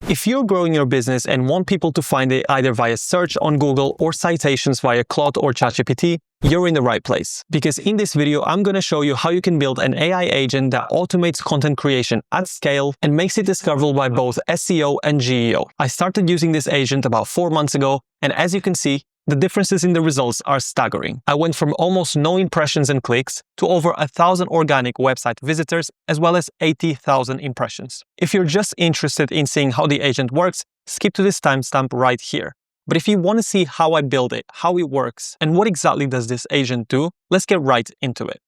If you're growing your business and want people to find it either via search on Google or citations via Claude or ChatGPT, you're in the right place. Because in this video, I'm going to show you how you can build an AI agent that automates content creation at scale and makes it discoverable by both SEO and GEO. I started using this agent about 4 months ago, and as you can see, the differences in the results are staggering. I went from almost no impressions and clicks to over 1,000 organic website visitors, as well as 80,000 impressions. If you're just interested in seeing how the agent works, skip to this timestamp right here. But if you want to see how I build it, how it works, and what exactly does this agent do, let's get right into it.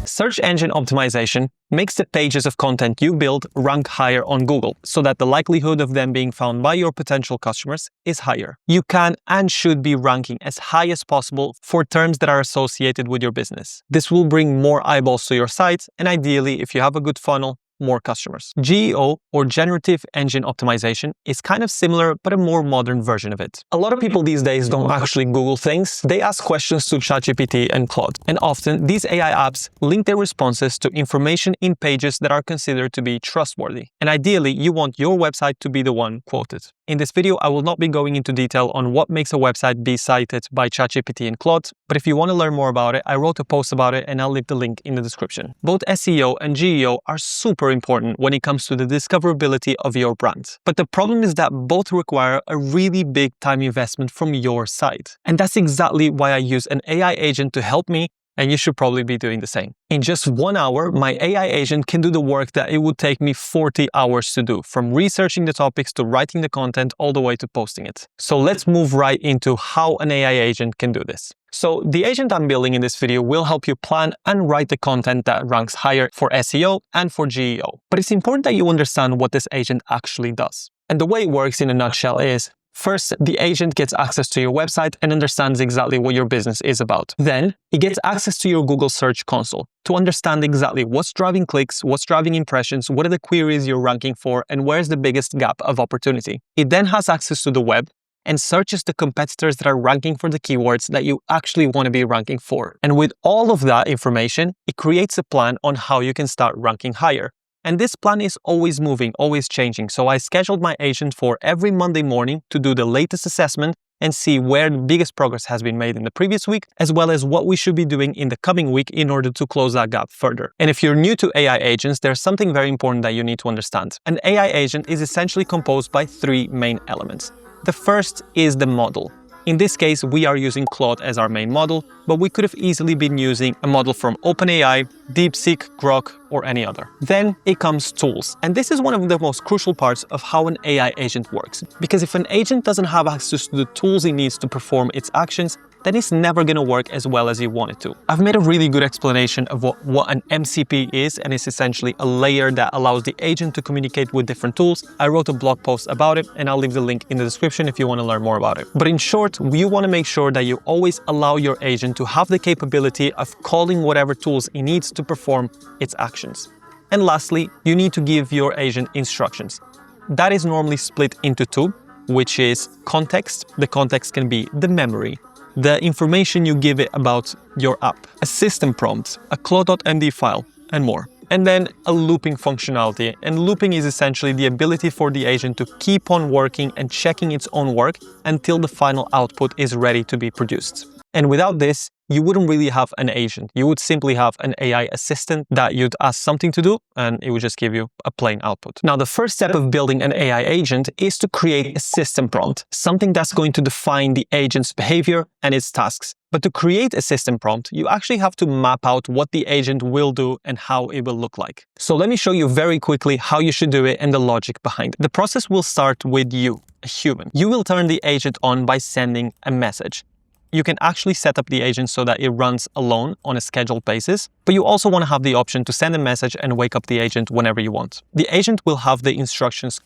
Search engine optimization makes the pages of content you build rank higher on Google, so that the likelihood of them being found by your potential customers is higher. You can and should be ranking as high as possible for terms that are associated with your business. This will bring more eyeballs to your site, and ideally, if you have a good funnel, more customers. GEO, or Generative Engine Optimization, is kind of similar, but a more modern version of it. A lot of people these days don't actually Google things. They ask questions to ChatGPT and Claude. And often, these AI apps link their responses to information in pages that are considered to be trustworthy. And ideally, you want your website to be the one quoted. In this video, I will not be going into detail on what makes a website be cited by ChatGPT and Claude, but if you want to learn more about it, I wrote a post about it and I'll leave the link in the description. Both SEO and GEO are super important when it comes to the discoverability of your brand. But the problem is that both require a really big time investment from your side. And that's exactly why I use an AI agent to help me, and you should probably be doing the same. In just 1 hour, my AI agent can do the work that it would take me 40 hours to do, from researching the topics to writing the content all the way to posting it. So let's move right into how an AI agent can do this. So the agent I'm building in this video will help you plan and write the content that ranks higher for SEO and for GEO. But it's important that you understand what this agent actually does. And the way it works in a nutshell is, first, the agent gets access to your website and understands exactly what your business is about. Then, it gets access to your Google Search Console to understand exactly what's driving clicks, what's driving impressions, what are the queries you're ranking for, and where's the biggest gap of opportunity. It then has access to the web and searches the competitors that are ranking for the keywords that you actually want to be ranking for. And with all of that information, it creates a plan on how you can start ranking higher. And this plan is always moving, always changing. So I scheduled my agent for every Monday morning to do the latest assessment and see where the biggest progress has been made in the previous week, as well as what we should be doing in the coming week in order to close that gap further. And if you're new to AI agents, there's something very important that you need to understand. An AI agent is essentially composed by 3 main elements. The first is the model. In this case, we are using Claude as our main model, but we could have easily been using a model from OpenAI, DeepSeek, Grok, or any other. Then it comes tools. And this is one of the most crucial parts of how an AI agent works. Because if an agent doesn't have access to the tools it needs to perform its actions, then it's never going to work as well as you want it to. I've made a really good explanation of what an MCP is, and it's essentially a layer that allows the agent to communicate with different tools. I wrote a blog post about it, and I'll leave the link in the description if you want to learn more about it. But in short, you want to make sure that you always allow your agent to have the capability of calling whatever tools it needs to perform its actions. And lastly, you need to give your agent instructions. That is normally split into 2, which is context. The context can be the memory, the information you give it about your app, a system prompt, a claude.md file, and more. And then a looping functionality. And looping is essentially the ability for the agent to keep on working and checking its own work until the final output is ready to be produced. And without this, you wouldn't really have an agent. You would simply have an AI assistant that you'd ask something to do, and it would just give you a plain output. Now, the first step of building an AI agent is to create a system prompt, something that's going to define the agent's behavior and its tasks. But to create a system prompt, you actually have to map out what the agent will do and how it will look like. So let me show you very quickly how you should do it and the logic behind it. The process will start with you, a human. You will turn the agent on by sending a message. You can actually set up the agent so that it runs alone on a scheduled basis, but you also want to have the option to send a message and wake up the agent whenever you want. The agent will have the instructions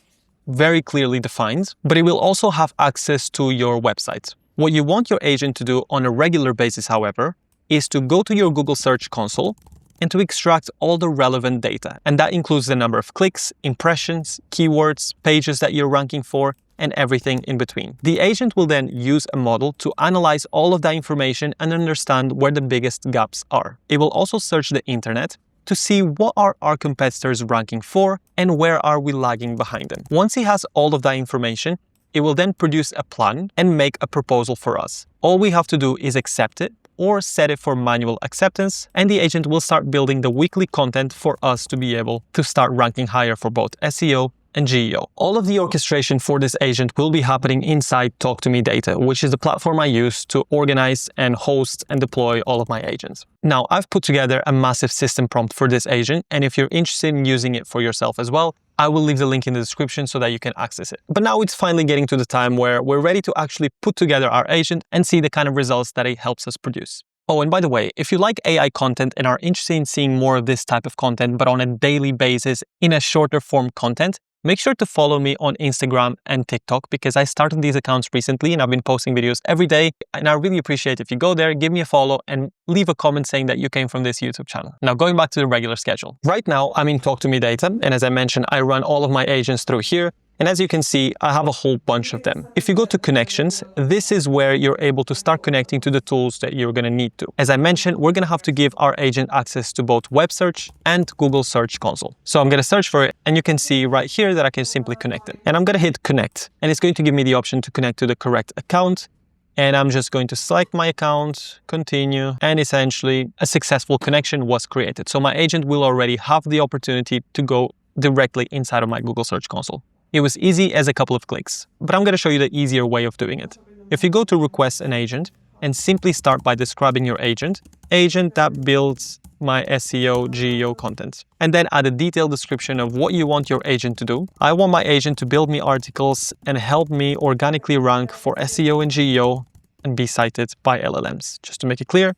very clearly defined, but it will also have access to your website. What you want your agent to do on a regular basis, however, is to go to your Google Search Console and to extract all the relevant data. And that includes the number of clicks, impressions, keywords, pages that you're ranking for, and everything in between. The agent will then use a model to analyze all of that information and understand where the biggest gaps are. It will also search the internet to see what are our competitors ranking for and where are we lagging behind them. Once he has all of that information, it will then produce a plan and make a proposal for us. All we have to do is accept it or set it for manual acceptance, and the agent will start building the weekly content for us to be able to start ranking higher for both SEO and GEO. All of the orchestration for this agent will be happening inside Talk to Me Data, which is the platform I use to organize and host and deploy all of my agents. Now, I've put together a massive system prompt for this agent, and if you're interested in using it for yourself as well, I will leave the link in the description so that you can access it. But now it's finally getting to the time where we're ready to actually put together our agent and see the kind of results that it helps us produce. Oh, and by the way, if you like AI content and are interested in seeing more of this type of content, but on a daily basis in a shorter form content, make sure to follow me on Instagram and TikTok because I started these accounts recently and I've been posting videos every day. And I really appreciate if you go there, give me a follow and leave a comment saying that you came from this YouTube channel. Now, going back to the regular schedule. Right now, I'm in Talk to Me Data. And as I mentioned, I run all of my agents through here. And as you can see, I have a whole bunch of them. If you go to connections, this is where you're able to start connecting to the tools that you're going to need to. As I mentioned, we're going to have to give our agent access to both web search and Google Search Console. So I'm going to search for it and you can see right here that I can simply connect it. And I'm going to hit connect and it's going to give me the option to connect to the correct account. And I'm just going to select my account, continue, and essentially a successful connection was created. So my agent will already have the opportunity to go directly inside of my Google Search Console. It was easy as a couple of clicks, but I'm going to show you the easier way of doing it. If you go to request an agent and simply start by describing your agent that builds my SEO GEO content, and then add a detailed description of what you want your agent to do. I want my agent to build me articles and help me organically rank for SEO and GEO and be cited by LLMs. Just to make it clear,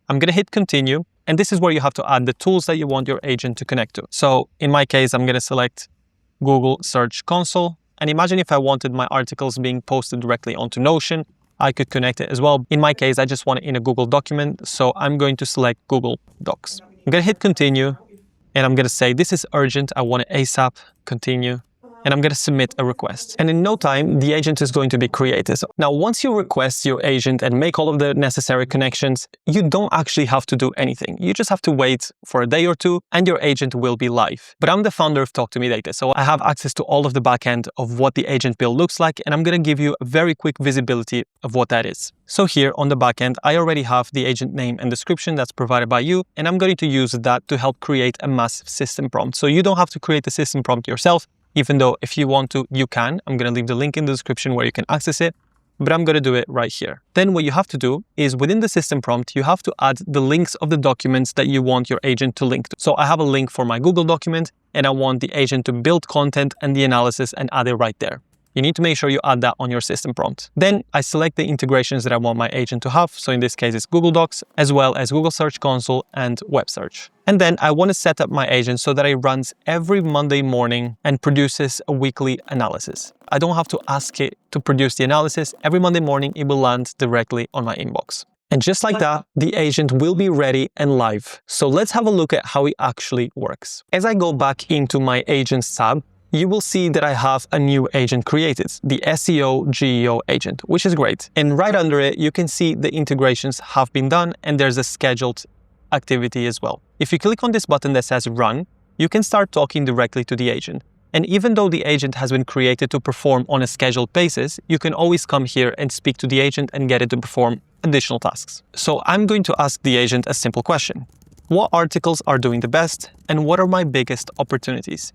I'm going to hit continue, and this is where you have to add the tools that you want your agent to connect to. So in my case, I'm going to select Google Search Console. And imagine if I wanted my articles being posted directly onto Notion, I could connect it as well. In my case, I just want it in a Google document. So I'm going to select Google Docs. I'm going to hit continue and I'm going to say, this is urgent. I want it ASAP, continue. And I'm going to submit a request. And in no time, the agent is going to be created. Now, once you request your agent and make all of the necessary connections, you don't actually have to do anything. You just have to wait for a day or two and your agent will be live. But I'm the founder of Talk to Me Data, so I have access to all of the backend of what the agent build looks like. And I'm going to give you a very quick visibility of what that is. So here on the backend, I already have the agent name and description that's provided by you. And I'm going to use that to help create a massive system prompt. So you don't have to create the system prompt yourself. Even though if you want to, you can. I'm going to leave the link in the description where you can access it, but I'm going to do it right here. Then what you have to do is within the system prompt, you have to add the links of the documents that you want your agent to link to. So I have a link for my Google document and I want the agent to build content and the analysis and add it right there. You need to make sure you add that on your system prompt. Then I select the integrations that I want my agent to have. So in this case, it's Google Docs, as well as Google Search Console and web search. And then I want to set up my agent so that it runs every Monday morning and produces a weekly analysis. I don't have to ask it to produce the analysis. Every Monday morning, it will land directly on my inbox. And just like that, the agent will be ready and live. So let's have a look at how it actually works. As I go back into my agents tab, you will see that I have a new agent created, the SEO GEO agent, which is great. And right under it, you can see the integrations have been done and there's a scheduled activity as well. If you click on this button that says run, you can start talking directly to the agent. And even though the agent has been created to perform on a scheduled basis, you can always come here and speak to the agent and get it to perform additional tasks. So I'm going to ask the agent a simple question. What articles are doing the best and what are my biggest opportunities?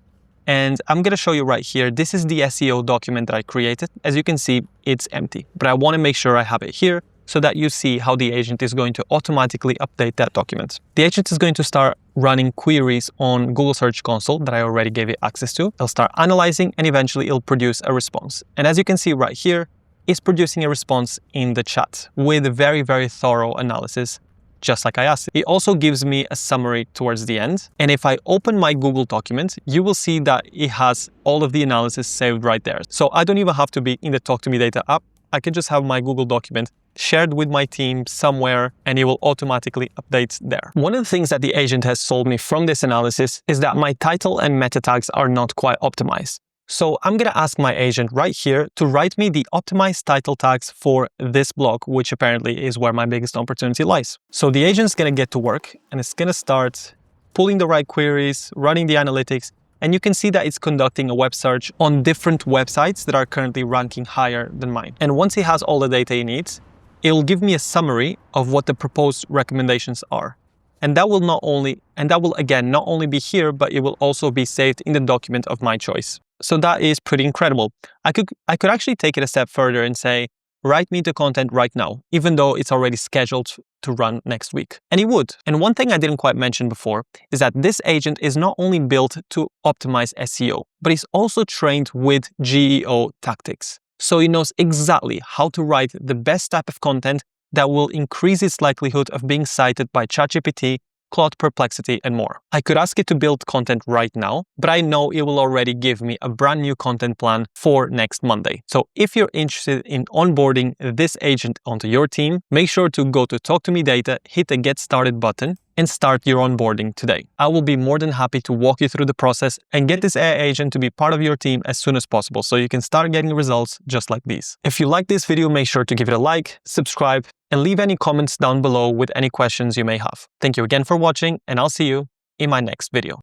And I'm going to show you right here. This is the SEO document that I created. As you can see, it's empty, but I want to make sure I have it here so that you see how the agent is going to automatically update that document. The agent is going to start running queries on Google Search Console that I already gave it access to. It'll start analyzing and eventually it'll produce a response. And as you can see right here, it's producing a response in the chat with a very, very thorough analysis, just like I asked. It also gives me a summary towards the end. And if I open my Google document, you will see that it has all of the analysis saved right there. So I don't even have to be in the Talk to Me Data app. I can just have my Google document shared with my team somewhere and it will automatically update there. One of the things that the agent has told me from this analysis is that my title and meta tags are not quite optimized. So I'm going to ask my agent right here to write me the optimized title tags for this blog, which apparently is where my biggest opportunity lies. So the agent's going to get to work and it's going to start pulling the right queries, running the analytics, and you can see that it's conducting a web search on different websites that are currently ranking higher than mine. And once he has all the data he needs, it'll give me a summary of what the proposed recommendations are. And that will again not only be here, but it will also be saved in the document of my choice. So that is pretty incredible. I could actually take it a step further and say, write me the content right now, even though it's already scheduled to run next week. And it would. And one thing I didn't quite mention before is that this agent is not only built to optimize SEO, but it's also trained with GEO tactics. So it knows exactly how to write the best type of content that will increase its likelihood of being cited by ChatGPT, Claude, Perplexity, and more. I could ask it to build content right now, but I know it will already give me a brand new content plan for next Monday. So if you're interested in onboarding this agent onto your team, make sure to go to Talk to Me Data, hit the Get Started button, and start your onboarding today. I will be more than happy to walk you through the process and get this AI agent to be part of your team as soon as possible so you can start getting results just like these. If you like this video, make sure to give it a like, subscribe, and leave any comments down below with any questions you may have. Thank you again for watching, and I'll see you in my next video.